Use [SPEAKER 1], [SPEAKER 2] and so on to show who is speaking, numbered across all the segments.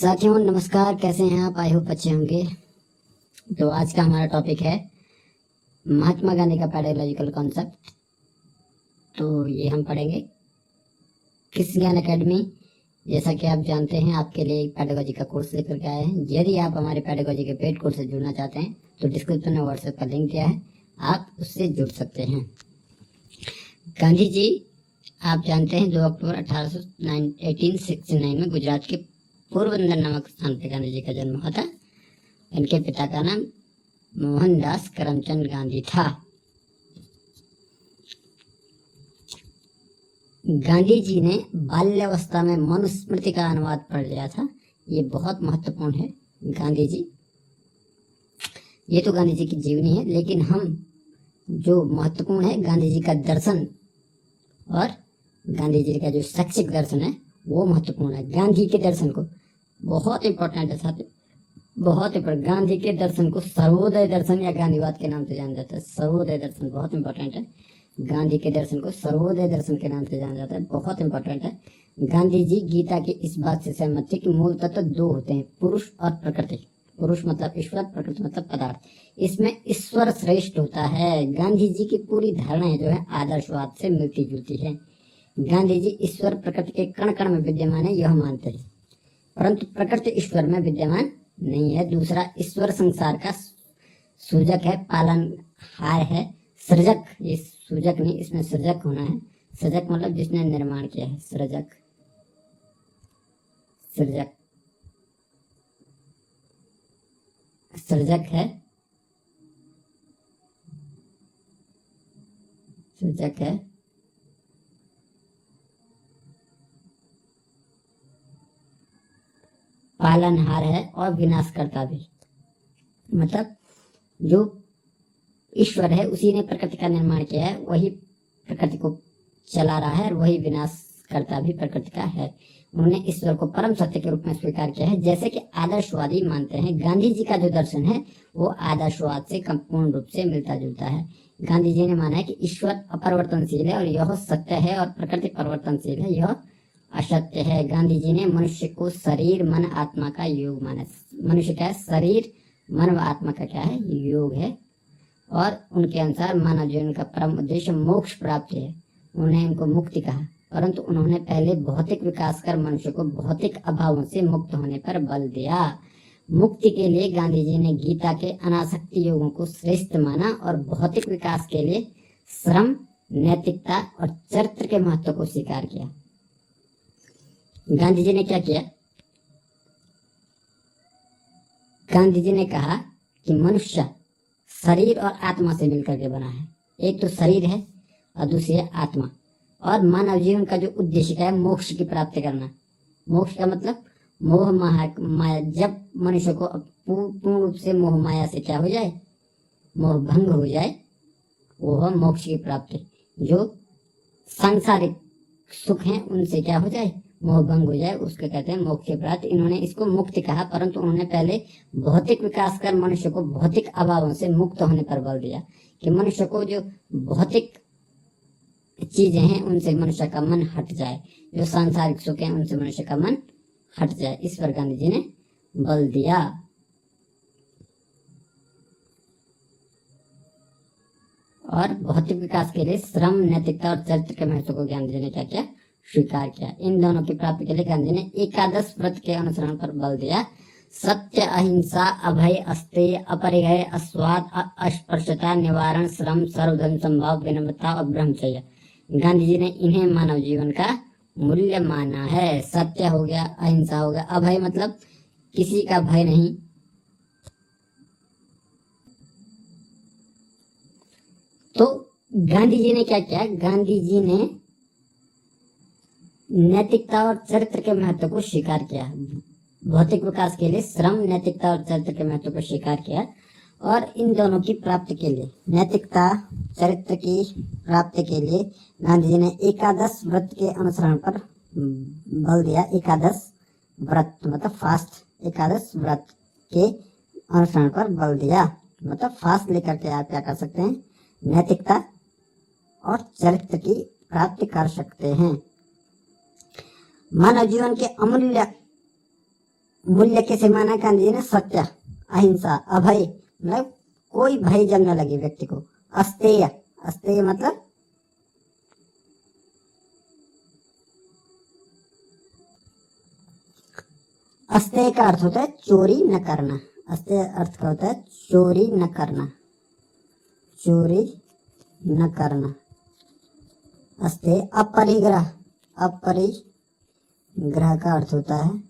[SPEAKER 1] साथियों नमस्कार, कैसे हैं आप? आई होप अच्छे होंगे। तो आज का हमारा टॉपिक है महात्मा गांधी का पेडागोजिकल कॉन्सेप्ट। तो ये हम पढ़ेंगे किस ज्ञान एकेडमी। जैसा कि आप जानते हैं, आपके लिए एक पेडागोजी का कोर्स लेकर के आए हैं। यदि आप हमारे पेडागोजी के पेड कोर्स से जुड़ना चाहते हैं तो डिस्क्रिप्शन में व्हाट्सएप का लिंक दिया है, आप उससे जुड़ सकते हैं। गांधी जी आप जानते हैं 2 अक्टूबर 1869 में गुजरात के पोरबंदर नामक स्थान पर गांधी जी का जन्म हुआ था। इनके पिता का नाम मोहनदास करमचंद गांधी था। गांधी जी ने बाल्यावस्था में मनुस्मृति का अनुवाद पढ़ लिया था। ये बहुत महत्वपूर्ण है। गांधी जी, ये तो गांधी जी की जीवनी है, लेकिन हम जो महत्वपूर्ण है गांधी जी का दर्शन और गांधी जी का जो शैक्षिक दर्शन है वो महत्वपूर्ण है। गांधी के दर्शन को बहुत इंपॉर्टेंट है साथियों, बहुत इंपॉर्टेंट। गांधी के दर्शन को सर्वोदय दर्शन या गांधीवाद के नाम से जाना जाता है। सर्वोदय दर्शन बहुत इंपॉर्टेंट है। गांधी के दर्शन को सर्वोदय दर्शन के नाम से जाना जाता है, बहुत इंपॉर्टेंट है। गांधी जी गीता की इस बात से सहमत थे कि मूल तत्व 2 होते हैं, पुरुष और प्रकृति। पुरुष मतलब ईश्वर, प्रकृति मतलब पदार्थ। इसमें ईश्वर श्रेष्ठ होता है। गांधी जी की पूरी धारणाएं जो है आदर्शवाद से मिलती जुलती है। गांधी जी ईश्वर प्रकृति के कण कण में विद्यमान है यह मानते हैं, परंतु प्रकृति ईश्वर में विद्यमान नहीं है। दूसरा, ईश्वर संसार का सूजक है, पालनहार है, सृजक। ये सूजक नहीं, इसमें सृजक होना है। सृजक मतलब जिसने निर्माण किया है, सृजक, सृजक, सृजक है, सृजक है। पालनहार है और विनाशकर्ता भी। मतलब जो ईश्वर है उसी ने प्रकृति का निर्माण किया है, वही प्रकृति को चला रहा है और वही विनाशकर्ता भी प्रकृति का है। उन्होंने ईश्वर को परम सत्य के रूप में स्वीकार किया है, जैसे कि आदर्शवादी मानते हैं। गांधी जी का जो दर्शन है वो आदर्शवाद से पूर्ण रूप से मिलता जुलता है। गांधी जी ने माना है कि ईश्वर अपरिवर्तनशील है और यह सत्य है, और प्रकृति परिवर्तनशील है, यह असत्य है। गांधी जी ने मनुष्य को शरीर मन आत्मा का योग माना। मनुष्य का शरीर मन व आत्मा का क्या है? योग है। और उनके अनुसार मानव जीवन का परम उद्देश्य मोक्ष प्राप्ति है। उन्होंने इनको मुक्ति कहा, परंतु उन्होंने पहले भौतिक विकास कर मनुष्य को भौतिक अभावों से मुक्त होने पर बल दिया। मुक्ति के लिए गांधी जी ने गीता के अनासक्ति योगों को श्रेष्ठ माना और भौतिक विकास के लिए श्रम, नैतिकता और चरित्र के महत्व को स्वीकार किया। गांधी जी ने क्या किया? गांधी जी ने कहा कि मनुष्य शरीर और आत्मा से मिलकर के बना है। एक तो शरीर है और दूसरी है आत्मा। और मानव जीवन का जो उद्देश्य है मोक्ष की प्राप्ति करना। मोक्ष का मतलब मोह माया। जब मनुष्य को पूर्ण रूप से मोह माया से क्या हो जाए, मोह भंग हो जाए, वो है मोक्ष की प्राप्ति। जो सांसारिक सुख है उनसे क्या हो जाए, मोह भंग हो जाए, उसके कहते हैं मोक्ष की प्राप्ति। इन्होंने इसको मुक्ति कहा, परंतु उन्होंने पहले भौतिक विकास कर मनुष्य को भौतिक अभावों से मुक्त होने पर बल दिया कि मनुष्य को जो भौतिक चीजें हैं उनसे मनुष्य का मन हट जाए, जो सांसारिक सुख है उनसे मनुष्य का मन हट जाए। इस पर गांधी जी ने बल दिया। और भौतिक विकास के लिए श्रम, नैतिकता और चरित्र के महत्व को गांधी जी ने क्या किया? स्वीकार किया। इन दोनों की प्राप्ति के लिए गांधी ने एकादश व्रत के अनुसरण पर बल दिया। सत्य, अहिंसा, अभय, अस्तेय, अपरिग्रह, अस्वाद, अस्पृश्यता निवारण, श्रम, सर्वधर्म संभाव, विनम्रता और ब्रह्मचर्य। गांधी जी ने इन्हें मानव जीवन का मूल्य माना है। सत्य हो गया, अहिंसा हो गया, अभय मतलब किसी का भय नहीं, तो गांधी जी ने क्या किया? गांधी जी ने नैतिकता और चरित्र के महत्व को स्वीकार किया। भौतिक विकास के लिए श्रम, नैतिकता और चरित्र के महत्व को स्वीकार किया। और इन दोनों की प्राप्ति के लिए, नैतिकता, चरित्र की प्राप्ति के लिए गांधी जी ने एकादश व्रत के अनुसरण पर बल दिया। एकादश व्रत मतलब फास्ट, एकादश व्रत के अनुसरण पर बल दिया। मतलब फास्ट लेकर के आप क्या कर सकते हैं? नैतिकता और चरित्र की प्राप्ति कर सकते हैं। मानव जीवन के अमूल्य मूल्य कैसे माना गांधी जी ने? सत्य, अहिंसा, अभय, मतलब कोई भय जब न लगे व्यक्ति को। अस्तेय, अस्तेय मतलब अस्तेय का अर्थ होता है चोरी न करना। अस्तेय अर्थ का होता है चोरी न करना, चोरी न करना। अस्तेय अपरिग्रह, अपरिग्रह का अर्थ होता है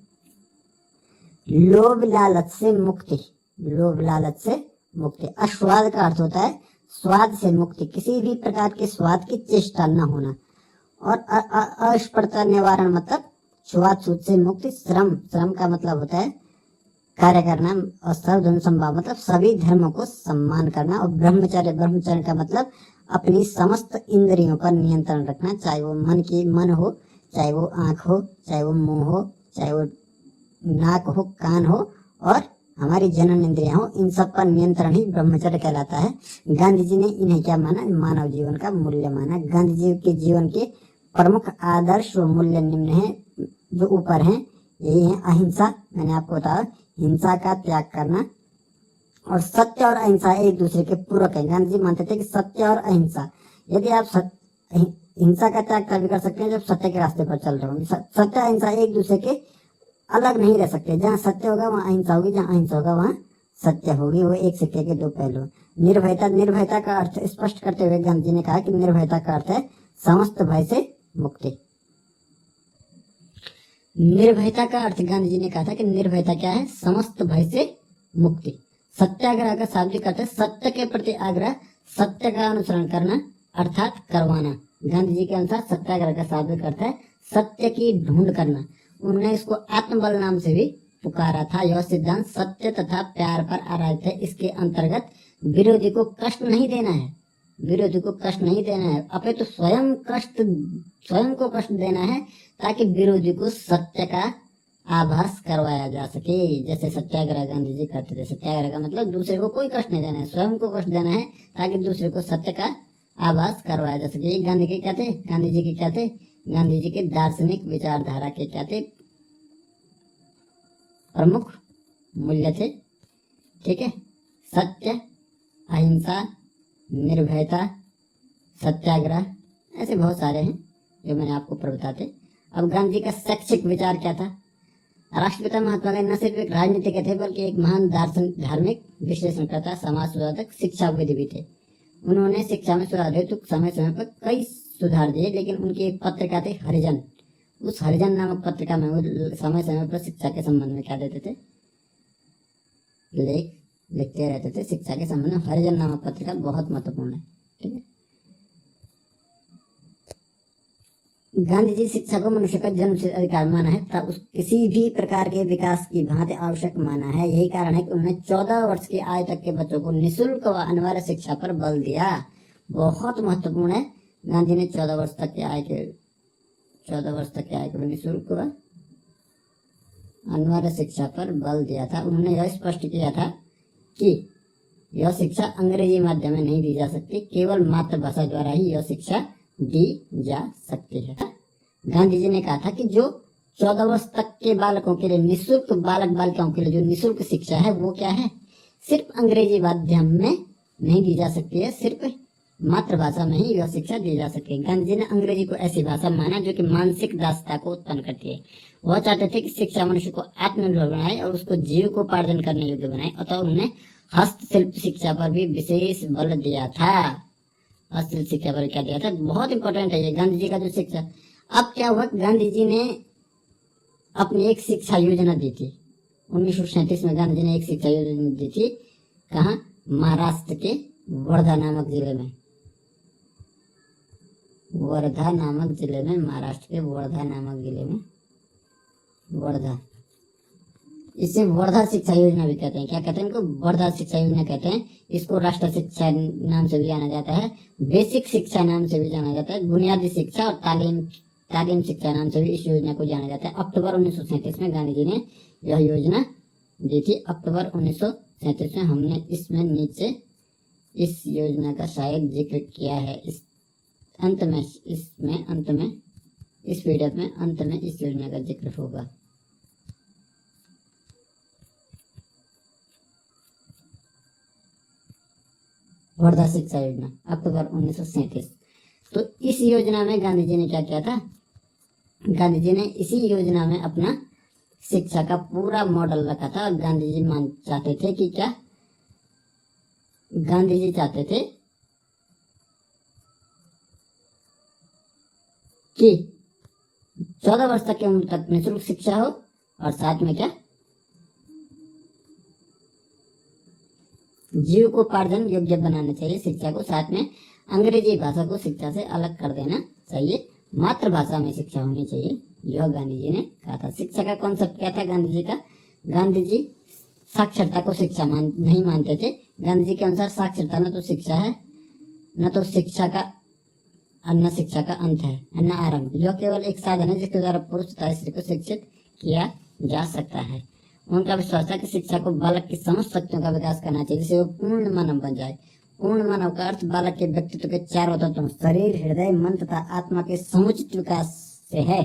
[SPEAKER 1] लोभ लालच से मुक्ति, लोभ लालच से मुक्ति। अस्वाद का अर्थ होता है स्वाद से मुक्ति, किसी भी प्रकार के स्वाद की चेष्टा न होना। और अस्पर्धता निवारण मतलब स्वाद सूद से मुक्ति। श्रम, श्रम का मतलब होता है कार्य करना। और सर्वधर्म समभाव मतलब सभी धर्मों को सम्मान करना। और ब्रह्मचर्य, ब्रह्मचर्य का मतलब अपनी समस्त इंद्रियों पर नियंत्रण रखना, चाहे वो मन हो, चाहे वो आंख हो, चाहे वो मुंह हो, चाहे वो नाक हो, कान हो, और हमारी जनन इंद्रियां हो, इन सब पर नियंत्रण ही ब्रह्मचर्य कहलाता है। गांधी जी ने इन्हें क्या माना? मानव जीवन का मूल्य माना। गांधी जी के जीवन के प्रमुख आदर्श व मूल्य निम्न है, जो ऊपर हैं, यही है। अहिंसा, मैंने आपको बताया, हिंसा का त्याग करना। और सत्य और अहिंसा एक दूसरे के पूरक है। गांधी जी मानते थे कि सत्य और अहिंसा, यदि आप हिंसा का त्याग तभी कर सकते हैं जब सत्य के रास्ते पर चल रहे होंगे। सत्य अहिंसा एक दूसरे के अलग नहीं रह सकते। जहाँ सत्य होगा वहाँ अहिंसा होगी, जहाँ अहिंसा होगा वहाँ सत्य होगी। वो एक सिक्के के दो पहलू। निर्भयता, निर्भयता का अर्थ स्पष्ट करते हुए गांधी जी ने कहा कि निर्भयता का अर्थ है समस्त भय से मुक्ति। निर्भयता का अर्थ गांधी जी ने कहा था कि निर्भयता क्या है? समस्त भय से मुक्ति। सत्याग्रह का शाब्दिक अर्थ है सत्य के प्रति आग्रह, सत्य का अनुसरण करना अर्थात करवाना। गांधी जी के अनुसार सत्याग्रह का शाब्दिक अर्थ है सत्य की ढूंढ करना। उन्होंने इसको आत्मबल नाम से भी पुकारा था। यह सिद्धांत सत्य तथा प्यार पर आधारित है। इसके अंतर्गत विरोधी को कष्ट नहीं देना है, विरोधी को कष्ट नहीं देना है, अपितु स्वयं को कष्ट देना है, ताकि विरोधी को सत्य का आभास करवाया जा सके। जैसे सत्याग्रह गांधी जी करते थे। सत्याग्रह का मतलब दूसरे को कोई कष्ट नहीं देना है, स्वयं को कष्ट देना है, ताकि दूसरे को सत्य का आभास करवाया जा सके। गांधी के क्या थे? गांधी जी के क्या थे? गांधी जी के दार्शनिक विचारधारा के क्या थे? प्रमुख मूल्य थे। ठीक है, सत्य, अहिंसा, निर्भयता, सत्याग्रह, ऐसे बहुत सारे हैं जो मैंने आपको ऊपर बताते। अब गांधी का शैक्षिक विचार क्या था? राष्ट्रपिता महात्मा गांधी न सिर्फ एक राजनीतिक थे बल्कि एक महान दार्शनिक, धार्मिक, विश्लेषणकर्ता, समाज सुधारक, शिक्षाविद भी थे। उन्होंने शिक्षा में सुधार हेतु समय समय पर कई सुधार दिए, लेकिन उनकी एक पत्रिका थी हरिजन। उस हरिजन नामक पत्रिका में वो समय समय पर शिक्षा के संबंध में क्या देते थे? लेख लिखते रहते थे शिक्षा के संबंध में। हरिजन नामक पत्रिका बहुत महत्वपूर्ण है। ठीक है, गांधी जी शिक्षा को मनुष्य का जन्मसिद्ध अधिकार माना है तथा उस किसी भी प्रकार के विकास की भांति आवश्यक माना है। यही कारण है कि उन्होंने 14 वर्ष की आयु तक के बच्चों को निःशुल्क व अनिवार्य शिक्षा पर बल दिया। बहुत महत्वपूर्ण है। गांधी ने 14 वर्ष तक के आयु के निःशुल्क व अनिवार्य शिक्षा पर बल दिया था। उन्होंने यह स्पष्ट किया था कि यह शिक्षा अंग्रेजी माध्यम में नहीं दी जा सकती, केवल मातृभाषा द्वारा ही यह शिक्षा दी जा सकती है। गांधी जी ने कहा था कि जो 14 वर्ष तक के बालकों के लिए निःशुल्क, बालक बालिकाओं के लिए जो निःशुल्क शिक्षा है वो क्या है? सिर्फ अंग्रेजी माध्यम में नहीं दी जा सकती है, सिर्फ मातृभाषा में ही यह शिक्षा दी जा सकती है। गांधी जी ने अंग्रेजी को ऐसी भाषा माना जो कि मानसिक दासता को उत्पन्न करती है। वह चाहते थे कि शिक्षा मनुष्य को आत्मनिर्भर बनाए और उसको जीविकोपार्जन करने योग्य बनाए। अतः उन्होंने हस्तशिल्प शिक्षा पर भी विशेष बल दिया था। हस्तशिल्प शिक्षा पर क्या दिया था? बहुत इंपॉर्टेंट है ये गांधी जी का जो शिक्षा। अब क्या हुआ? गांधी जी ने अपनी एक शिक्षा योजना दी थी 1937 में। गांधी जी ने एक शिक्षा योजना दी थी। कहाँ? महाराष्ट्र के वर्धा नामक जिले में। वर्धा नामक जिले में, महाराष्ट्र के वर्धा नामक जिले में, वर्धा, इसे वर्धा शिक्षा योजना भी कहते हैं। क्या कहते हैं इनको? वर्धा शिक्षा योजना कहते हैं। इसको राष्ट्रीय शिक्षा नाम से भी जाना जाता है, बेसिक शिक्षा नाम से भी जाना जाता है, बुनियादी शिक्षा और तालीम शिक्षा नाम से भी इस योजना को जाना जाता है। अक्टूबर 1937 में गांधी जी ने यह योजना दी थी। अक्टूबर 1937 में हमने इसमें नीचे इस योजना का शायद जिक्र किया है। इस पीडीएफ में अंत में इस योजना का जिक्र होगा। वर्धा शिक्षा योजना, अक्टूबर 1937। तो इस योजना में गांधी जी ने क्या किया था, गांधी जी ने इसी योजना में अपना शिक्षा का पूरा मॉडल रखा था। और गांधी जी चाहते थे कि क्या, गांधी जी चाहते थे कि 14 वर्ष तक की उम्र तक निःशुल्क शिक्षा हो, और साथ में क्या, जीविकोपार्जन योग्य बनाना चाहिए शिक्षा को, साथ में अंग्रेजी भाषा को शिक्षा से अलग कर देना चाहिए, मातृभाषा में शिक्षा होनी चाहिए। यह गांधी जी ने कहा था। शिक्षा का कॉन्सेप्ट क्या था गांधी जी का, गांधी जी साक्षरता को शिक्षा नहीं मानते थे। गांधी जी के अनुसार साक्षरता न तो शिक्षा है, न तो शिक्षा का न शिक्षा का अंत है, न आरंभ। यह केवल एक साधन है जिसके द्वारा पुरुष तथा स्त्री को शिक्षित किया जा सकता है। उनका विश्वास था कि शिक्षा को बालक की समझ शक्तियों का विकास करना चाहिए, जिससे वो पूर्ण मानव बन जाए। पूर्ण मानव का अर्थ बालक के व्यक्तित्व के चारों तत्वों शरीर, हृदय, मन तथा आत्मा के समुचित विकास से है।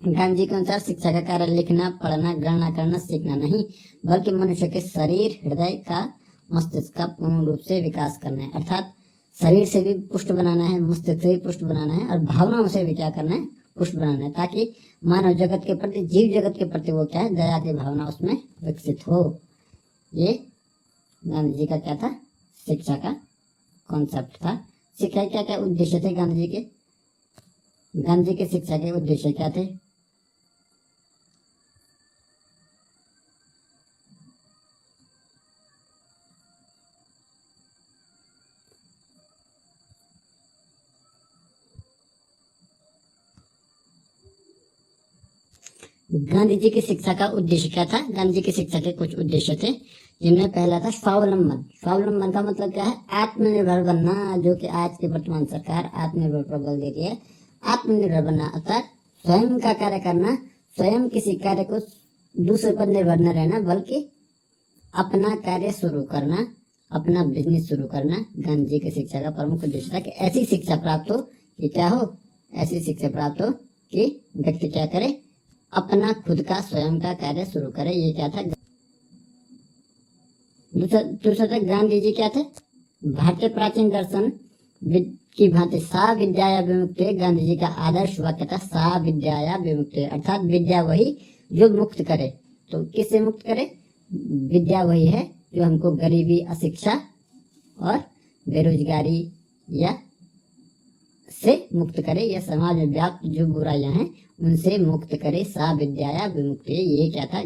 [SPEAKER 1] गांधी जी के अनुसार शिक्षा का कार्य लिखना, पढ़ना, गणना करना, सीखना नहीं, बल्कि मनुष्य के शरीर, हृदय का, मस्तिष्क का पूर्ण रूप से विकास करना है। अर्थात शरीर से भी पुष्ट बनाना है, मस्तिष्क से भी पुष्ट बनाना है, और भावनाओं से भी क्या करना है, पुष्ट बनाना है, ताकि मानव जगत के प्रति, जीव जगत के प्रति वो क्या है, दया की भावना उसमें विकसित हो। ये गांधी जी का क्या था, शिक्षा का कॉन्सेप्ट था। शिक्षा के क्या क्या उद्देश्य थे गांधी जी के, गांधी जी के शिक्षा के उद्देश्य क्या थे। गांधी जी की शिक्षा का उद्देश्य क्या था, गांधी जी की शिक्षा के कुछ उद्देश्य थे, जिनमें पहला था स्वावलंबन। स्वावलंबन का मतलब क्या है, आत्मनिर्भर बनना, जो कि आज की वर्तमान सरकार आत्मनिर्भर पर बल दे रही है। आत्मनिर्भर बनना अर्थात स्वयं का कार्य करना, स्वयं किसी कार्य को दूसरे पर निर्भर न रहना, बल्कि अपना कार्य शुरू करना, अपना बिजनेस शुरू करना। गांधी जी की शिक्षा का प्रमुख उद्देश्य था कि ऐसी शिक्षा प्राप्त हो कि क्या हो, ऐसी शिक्षा प्राप्त हो कि व्यक्ति क्या करे, अपना खुद का स्वयं का कार्य शुरू करे। ये क्या था, दूसरा था गांधी जी क्या थे, भारतीय प्राचीन दर्शन की भांति सा विद्याया विमुक्ते। गांधी जी का आदर्श वाक्य था सा विद्याया विमुक्ते, अर्थात विद्या वही जो मुक्त करे। तो किससे मुक्त करे, विद्या वही है जो हमको गरीबी, अशिक्षा और बेरोजगारी या से मुक्त करे, या समाज में व्याप्त जो बुराइयां हैं उनसे मुक्त करे। सा विद्याया विमुक्ति, ये क्या था,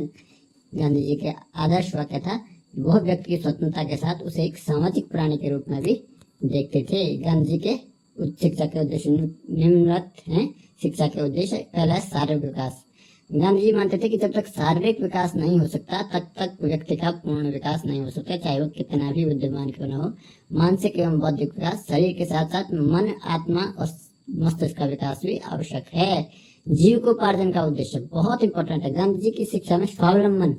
[SPEAKER 1] गांधी जी के आदर्श वाक्य था। वह व्यक्ति की स्वतंत्रता के साथ उसे एक सामाजिक प्राणी के रूप में भी देखते थे। गांधी जी के उच्च शिक्षा के उद्देश्य निम्नलिखित हैं। शिक्षा के उद्देश्य, पहला है शारीरिक विकास। गांधी जी मानते थे कि जब तक शारीरिक विकास नहीं हो सकता तब तक व्यक्ति का पूर्ण विकास नहीं हो सकता, चाहे वो कितना भी बुद्धिमान क्यों न हो। मानसिक एवं बौद्धिक विकास, शरीर के साथ साथ मन, आत्मा और मस्तिष्क का विकास भी आवश्यक है। जीविकोपार्जन का उद्देश्य बहुत इंपॉर्टेंट है। गांधी जी की शिक्षा में स्वावलंबन,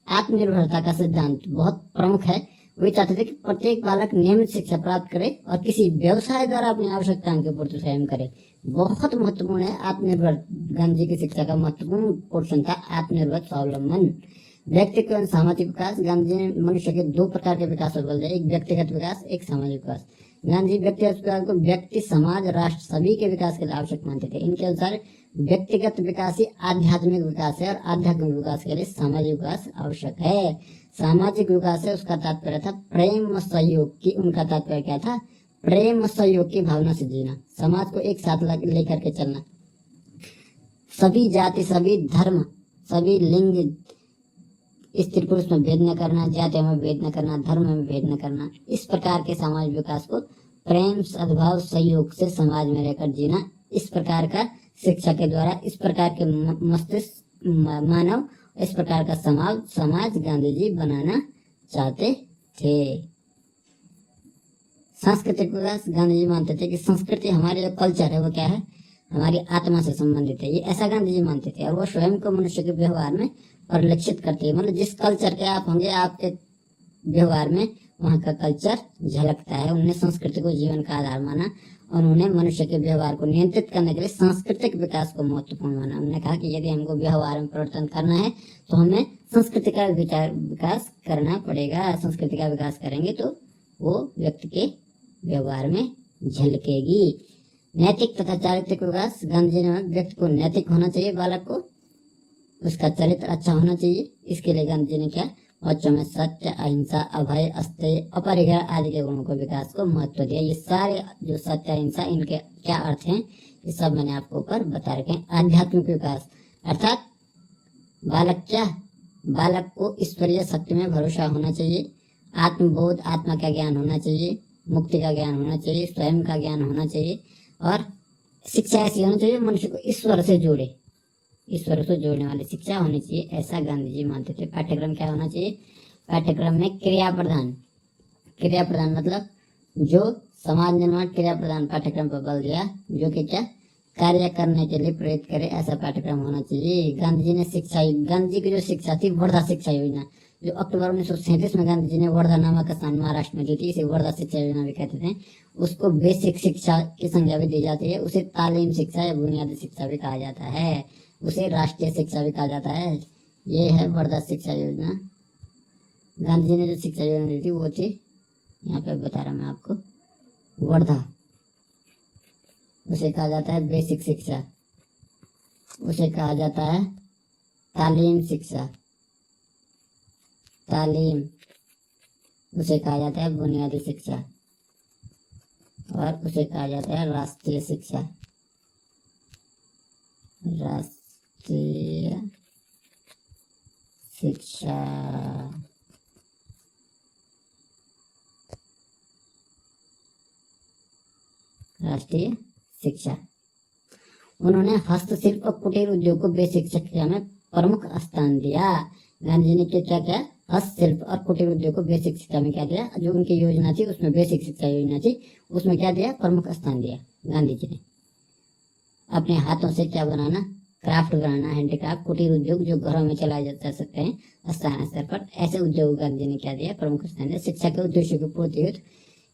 [SPEAKER 1] आत्मनिर्भरता का सिद्धांत बहुत प्रमुख है। वे चाहते थे कि प्रत्येक बालक नियमित शिक्षा प्राप्त करे और किसी व्यवसाय द्वारा अपनी आवश्यकताओं की पूर्ति स्वयं करे। बहुत महत्वपूर्ण है आत्मनिर्भर। गांधी जी की शिक्षा का महत्वपूर्ण पोर्शन था आत्मनिर्भर, स्वावलंबन। व्यक्तित्व एवं सामाजिक विकास, गांधी जी ने मनुष्य के दो प्रकार के विकास पर बल दिया, एक व्यक्तिगत विकास, एक सामाजिक विकास। गांधी व्यक्तिगत विकास को व्यक्ति, समाज, राष्ट्र सभी के विकास के लिए आवश्यक मानते थे। इनके अनुसार व्यक्तिगत विकास ही आध्यात्मिक विकास है, और आध्यात्मिक विकास के लिए सामाजिक विकास आवश्यक है। सामाजिक विकास है, उसका तात्पर्य था प्रेम सहयोग की। उनका तात्पर्य क्या था, प्रेम सहयोग की भावना से जीना, समाज को एक साथ लेकर के चलना, सभी जाति, सभी धर्म, सभी लिंग, स्त्री पुरुष में भेद न करना, जाति में भेद न करना, धर्म में भेद न करना। इस प्रकार के सामाजिक विकास को प्रेम, सद्भाव, सहयोग से समाज में रहकर जीना, इस प्रकार का शिक्षा के द्वारा, इस प्रकार के मस्तिष्क मानव, इस प्रकार का समाज गांधी जी बनाना चाहते थे। सांस्कृतिक विकास, गांधी जी मानते थे कि संस्कृति, हमारे जो कल्चर है वो क्या है, हमारी आत्मा से संबंधित है। ये ऐसा गांधी जी मानते थे, और वो स्वयं को मनुष्य के व्यवहार में परिलक्षित करती है। मतलब जिस कल्चर के आप होंगे, आपके व्यवहार में वहाँ का कल्चर झलकता है। उन्होंने संस्कृति को जीवन का आधार माना, और उन्होंने मनुष्य के व्यवहार को नियंत्रित करने के लिए सांस्कृतिक विकास को महत्वपूर्ण माना। उन्होंने कहा कि यदि हमको व्यवहार में परिवर्तन करना है तो हमें संस्कृति का विकास करना पड़ेगा। संस्कृति का विकास करेंगे तो वो व्यक्ति के व्यवहार में झलकेगी। नैतिक तथा चारित्रिक विकास, गांधी जी ने व्यक्ति को नैतिक होना चाहिए, बालक को उसका चरित्र अच्छा होना चाहिए। इसके लिए गांधी जी ने क्या, बच्चों में सत्य, अहिंसा, अभय, अस्तेय, अपरिग्रह आदि के गुणों को विकास को महत्व दिया। ये सारे जो सत्य, अहिंसा, इनके क्या अर्थ हैं ये सब मैंने आपको ऊपर बता रखे हैं। आध्यात्मिक विकास अर्थात बालक क्या, बालक को ईश्वरीय शक्ति में भरोसा होना चाहिए, आत्मबोध, आत्मा का ज्ञान होना चाहिए, मुक्ति का ज्ञान होना चाहिए, स्वयं का ज्ञान होना चाहिए और शिक्षा ऐसी होनी चाहिए मनुष्य को ईश्वर से जोड़े, ईश्वर से जोड़ने वाली शिक्षा होनी चाहिए, ऐसा गांधी जी मानते थे। पाठ्यक्रम क्या होना चाहिए, पाठ्यक्रम में क्रिया प्रधान, क्रिया प्रधान मतलब जो समाज निर्माण क्रिया प्रधान पाठ्यक्रम पर बल दिया, जो कि क्या कार्य करने के लिए प्रेरित करे, ऐसा पाठ्यक्रम होना चाहिए। गांधी जी ने शिक्षा, गांधी जी की जो शिक्षा थी वर्धा शिक्षा योजना, जो अक्टूबर 1937 में गांधी जी ने वर्धा नामक स्थान महाराष्ट्र में दी थी, इसे वर्धा शिक्षा योजना भी कहते थे। उसको बेसिक शिक्षा की संज्ञा भी दी जाती है, उसे तालीम शिक्षा या बुनियादी शिक्षा भी कहा जाता है, उसे राष्ट्रीय शिक्षा भी कहा जाता है। ये है वर्धा शिक्षा योजना। गांधी जी ने जो शिक्षा योजना दी थी वो थी, यहाँ पे बता रहा मैं आपको, वर्धा, उसे कहा जाता है बेसिक शिक्षा, उसे कहा जाता है तालीम शिक्षा, तालीम, उसे कहा जाता है बुनियादी शिक्षा और उसे कहा जाता है राष्ट्रीय शिक्षा, राष्ट्रीय शिक्षा। राष्ट्रीय शिक्षा। उन्होंने हस्तशिल्प और कुटीर उद्योग को बेसिक शिक्षा में प्रमुख स्थान दिया। गांधी जी ने क्या क्या, हस्तशिल्प और कुटीर उद्योग को बेसिक शिक्षा में क्या दिया, जो उनकी योजना थी उसमें बेसिक शिक्षा योजना थी, उसमें क्या दिया, प्रमुख स्थान दिया गांधी जी ने। अपने हाथों से क्या बनाना, क्राफ्ट बनाना, हैंडीक्राफ्ट, कुटीर उद्योग जो घरों में चलाए जा सकते हैं स्थानीय स्तर पर, ऐसे उद्योग गांधी ने क्या दिया, प्रमुख स्थान दिया। शिक्षा के उद्देश्यों की पूर्ति हेतु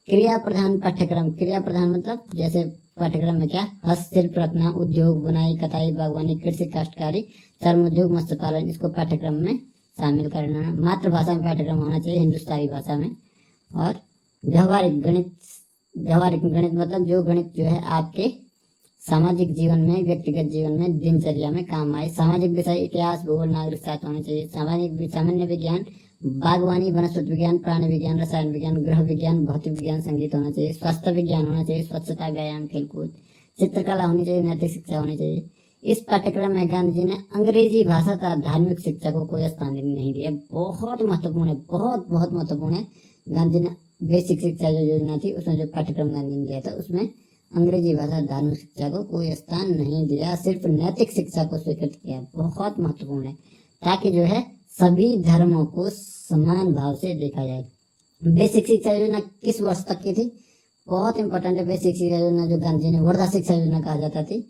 [SPEAKER 1] क्रिया प्रधान पाठ्यक्रम, क्रिया प्रधान मतलब जैसे पाठ्यक्रम में क्या, हस्तशिल्प रखना, उद्योग, बुनाई, कताई, बागवानी, कृषि, काश्तकारी, चर्म उद्योग, मत्स्य पालन, इसको पाठ्यक्रम में शामिल करना। मातृभाषा में पाठ्यक्रम होना चाहिए, हिंदुस्तानी भाषा में। और व्यवहारिक गणित, व्यवहारिक गणित मतलब जो गणित जो है आपके सामाजिक जीवन में, व्यक्तिगत जीवन में, दिनचर्या में काम आए। सामाजिक विषय इतिहास, भूगोल, नागरिक शास्त्र होने चाहिए। सामाजिक सामान्य विज्ञान, बागवानी, वनस्पति विज्ञान, प्राणी विज्ञान, रसायन विज्ञान, गृह विज्ञान, भौतिक विज्ञान, संगीत होना चाहिए। स्वास्थ्य विज्ञान होना चाहिए, स्वच्छता, व्यायाम, खेलकूद, चित्रकला होनी चाहिए, नैतिक शिक्षा होनी चाहिए। इस पाठ्यक्रम में गांधी जी ने अंग्रेजी भाषा तथा धार्मिक शिक्षा को कोई स्थान नहीं दिया। बहुत महत्वपूर्ण है, बहुत बहुत महत्वपूर्ण है। गांधी ने बेसिक शिक्षा जो योजना थी उसमें जो पाठ्यक्रम गांधी ने दिया था उसमें अंग्रेजी भाषा, धार्मिक शिक्षा को कोई स्थान नहीं दिया, सिर्फ नैतिक शिक्षा को स्वीकृत किया। बहुत महत्वपूर्ण है, ताकि जो है सभी धर्मों को समान भाव से देखा जाए। बेसिक शिक्षा योजना किस वर्ष तक की थी, बहुत इंपॉर्टेंट है। बेसिक शिक्षा योजना जो गांधी जी ने वर्धा शिक्षा योजना कहा जाता थी,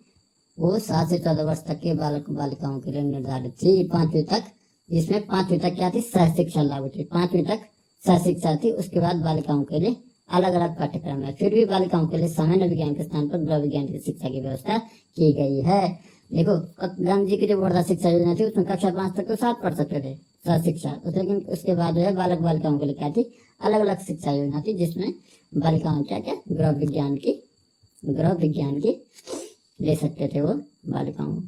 [SPEAKER 1] वो 7 से 14 वर्ष तक के बालक बालिकाओं के लिए निर्धारित थी, 5वीं तक, जिसमें 5वीं तक क्या थी, सह शिक्षा लागू थी। 5वीं तक सह शिक्षा थी, उसके बाद बालिकाओं के लिए अलग अलग पाठ्यक्रम है। फिर भी बालिकाओं के लिए सामान्य विज्ञान के स्थान पर गृह विज्ञान की शिक्षा की व्यवस्था की गई है। देखो गांधी जी की जो वर्धा शिक्षा योजना थी उसमें कक्षा 5 तक तो 7 पढ़ सकते थे सह शिक्षा, लेकिन उसके बाद जो है बालक बालिकाओं के लिए क्या थी, अलग अलग शिक्षा योजना थी, जिसमें बालिकाओं क्या क्या गृह विज्ञान की ले सकते थे वो बालिकाओं,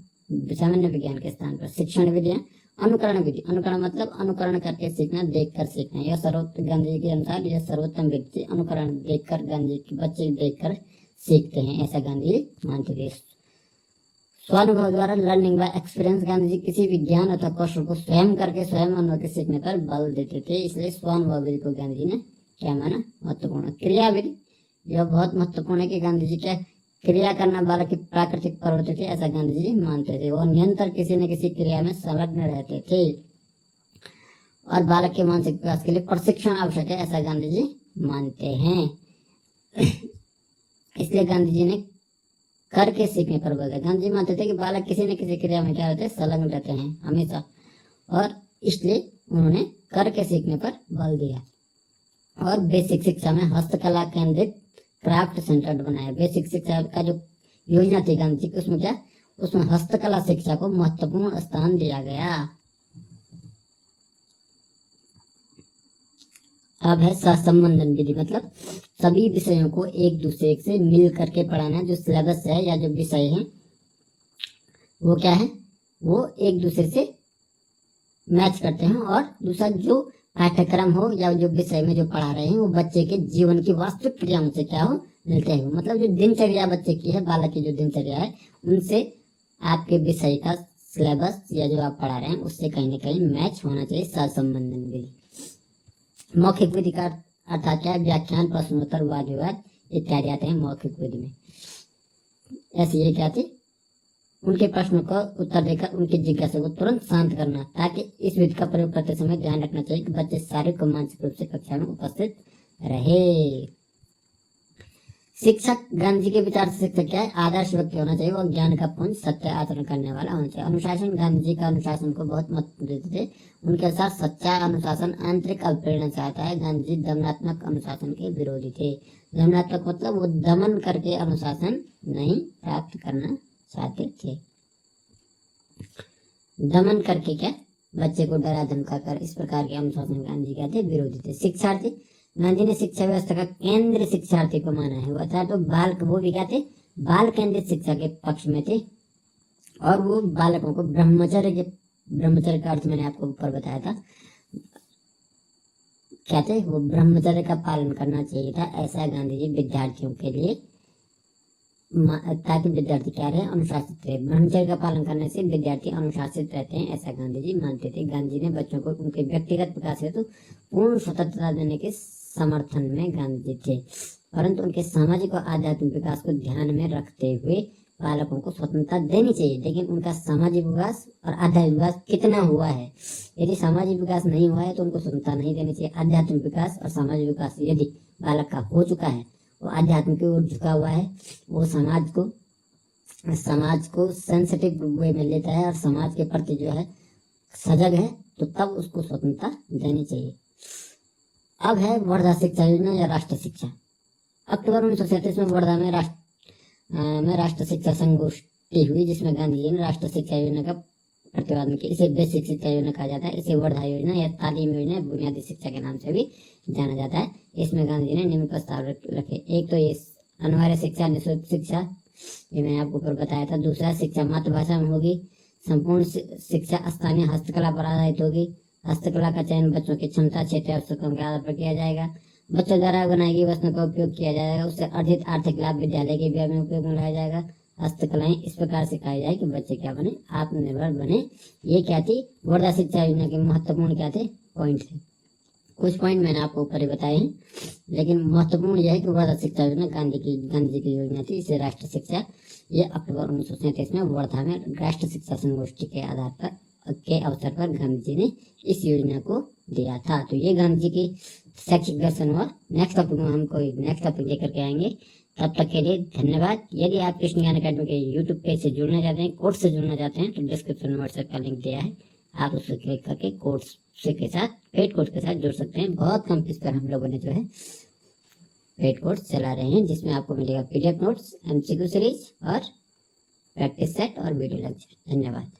[SPEAKER 1] सामान्य विज्ञान के स्थान पर। शिक्षण विधियां, अनुकरण विधि, अनुकरण मतलब अनुकरण करके सीखना, देखकर सीखना। यह सर्वोत्तम, गांधी जी के अनुसार यह सर्वोत्तम विधि थी। अनुकरण देखकर, गांधी के बच्चे देखकर सीखते हैं, ऐसा गांधी जी मानते थे। स्वानुभव द्वारा, learning by experience, Gandhi ji किसी भी ज्ञान अथवा कौशल को स्वयं करके स्वयं अनुभव के सीखने पर बल देते थे, इसलिए स्वानुभव विधि को गांधी जी ने क्या माना, महत्वपूर्ण। क्रिया विधि, यह बहुत महत्वपूर्ण है कि गांधी जी क्या क्रिया करना बालक की प्राकृतिक प्रवृत्ति थी, ऐसा गांधी जी मानते थे। वो निरंतर किसी न किसी क्रिया में संलग्न रहते थे और बालक के मानसिक विकास के लिए प्रशिक्षण आवश्यक है, ऐसा गांधी जी मानते हैं। इसलिए गांधी जी ने करके सीखने पर बल दिया। गांधी जी मानते थे कि बालक किसी न किसी क्रिया में क्या रहते हैं, संलग्न रहते हैं हमेशा, और इसलिए उन्होंने करके सीखने पर बल दिया। और बेसिक शिक्षा में हस्तकला केंद्रित क्राफ्ट सेंटर्ड बनाया। बेसिक शिक्षा का जो योजना थी गांधी जी, उसमें क्या, उसमें हस्तकला शिक्षा को महत्वपूर्ण स्थान दिया गया। अब है सहसंबंधन विधि, मतलब सभी विषयों को एक दूसरे से मिल करके पढ़ाना। जो सिलेबस है या जो विषय है वो क्या है, वो एक दूसरे से मैच करते हैं। और दूसरा, जो पाठ्यक्रम हो या जो विषय में जो पढ़ा रहे हैं वो बच्चे के जीवन की वास्तविक क्रियाओं से क्या हो, मिलते हो। मतलब जो दिनचर्या बच्चे की है, बालक की जो दिनचर्या है, उनसे आपके विषय का सिलेबस या जो आप पढ़ा रहे हैं उससे कहीं ना कहीं मैच होना चाहिए। सहसंबंधन विधि। मौखिक विधि का अर्थात क्या है, व्याख्यान, प्रश्नोत्तर, वाद विवाद इत्यादि आते हैं मौखिक विधि में। ऐसे ये क्या थी, उनके प्रश्नों का उत्तर देकर उनकी जिज्ञासा को तुरंत शांत करना, ताकि इस विधि का प्रयोग करते समय ध्यान रखना चाहिए कि बच्चे शारीरिक और मानसिक रूप से कक्षा में उपस्थित रहे। शिक्षक, गांधी जी के विचार से शिक्षक क्या है, आदर्श व्यक्ति होना चाहिए और ज्ञान का पुंज सत्य आचरण करने वाला होना चाहिए। अनुशासन, गांधी जी का अनुशासन को बहुत महत्व देते थे। उनके अनुसार सच्चा अनुशासन आंतरिक अभिप्रेरणा से आता है। गांधी जी दमनात्मक अनुशासन के विरोधी थे। दमनात्मक मतलब वो दमन करके अनुशासन नहीं प्राप्त करना चाहते थे। दमन करके क्या, बच्चे को डरा धमका कर इस प्रकार के अनुशासन गांधी क्या थे, विरोधी थे। शिक्षार्थी, गांधी ने शिक्षा व्यवस्था का केंद्र शिक्षार्थी को माना है। अर्थात तो वो भी क्या थे, बाल केंद्रित शिक्षा के पक्ष में थे। और वो बालकों को ब्रह्मचर्य का अर्थ मैंने आपको ऊपर बताया था, क्या थे, वो ब्रह्मचर्य का पालन करना चाहिए था। ऐसा गांधी जी विद्यार्थियों के लिए, ताकि विद्यार्थी क्या रहे, अनुशासित रहे। ब्रह्मचर्य का पालन करने से विद्यार्थी अनुशासित रहते हैं, ऐसा गांधी जी मानते थे। गांधी जी ने बच्चों को उनके व्यक्तिगत विकास हेतु पूर्ण स्वतंत्रता देने के समर्थन में गांधी जी थे, परंतु उनके सामाजिक और आध्यात्मिक विकास को ध्यान में रखते हुए बालकों को स्वतंत्रता देनी चाहिए। लेकिन उनका सामाजिक विकास और आध्यात्मिक विकास कितना हुआ है, यदि सामाजिक विकास नहीं हुआ है तो उनको स्वतंत्रता नहीं देनी चाहिए। आध्यात्मिक विकास और सामाजिक विकास यदि बालक का हो चुका है, वो आध्यात्म की ओर झुका हुआ है, वो समाज को सेंसिटिव वे में लेता है और समाज के प्रति जो है सजग है, तो तब उसको स्वतंत्रता देनी चाहिए। अब है वर्धा शिक्षा योजना या राष्ट्र शिक्षा। अक्टूबर 1937 में वर्धा में राष्ट्र शिक्षा संगोष्ठी हुई, जिसमें गांधी जी ने राष्ट्र शिक्षा योजना का प्रतिपादन किया। इसे बेसिक शिक्षा योजना कहा जाता है। इसे वर्धा योजना या तालीम योजना, बुनियादी शिक्षा के नाम से भी जाना जाता है। इसमें गांधी जी ने निम्न प्रस्ताव रखे। एक तो ये अनिवार्य शिक्षा, निःशुल्क शिक्षा, ये मैंने आपको ऊपर बताया था। दूसरा, शिक्षा मातृभाषा में होगी। संपूर्ण शिक्षा स्थानीय हस्तकला पर आधारित होगी। हस्तकला का चयन बच्चों की क्षमता, क्षेत्रीय आवश्यकताओं के आधार पर किया जाएगा। बच्चों द्वारा बनाई गई वस्तुओं का उपयोग किया जाएगा, उससे अर्जित आर्थिक लाभ विद्यालय के व्यय में उपयोग में लाया जाएगा। हस्तकलाएं इस प्रकार सिखाई जाए कि बच्चे क्या बने, आत्मनिर्भर बने। ये क्या थी, वर्धा शिक्षा योजना के महत्वपूर्ण क्या थे, पॉइंट थे। कुछ पॉइंट मैंने आपको ऊपर ही बताए हैं, लेकिन महत्वपूर्ण यह है कि वर्धा शिक्षा योजना गांधी जी की योजना थी। इसे राष्ट्र शिक्षा, ये अक्टूबर 1937 में वर्धा में राष्ट्र शिक्षा संगोष्ठी के आधार पर के अवसर पर गांधी जी ने इस योजना को दिया था। तो ये गांधी जी की शैक्षिक दर्शन हुआ। नेक्स्ट टॉपिक में हम कोई नेक्स्ट टॉपिक लेकर के आएंगे। तब तक के लिए धन्यवाद। यदि आप कृष्ण ज्ञान अकेडमी के यूट्यूब पेज से जुड़ना चाहते हैं, कोर्स से जुड़ना चाहते हैं, तो डिस्क्रिप्शन में व्हाट्सएप का लिंक दिया है, आप उस पर क्लिक करके कोर्स के साथ, पेड कोर्स के साथ जुड़ सकते हैं। बहुत कम फीस पर हम लोगों ने जो है पेड कोर्स चला रहे हैं, जिसमें आपको मिलेगा PDF नोट्स, MCQ सीरीज और प्रैक्टिस सेट और वीडियो लेक्चर। धन्यवाद।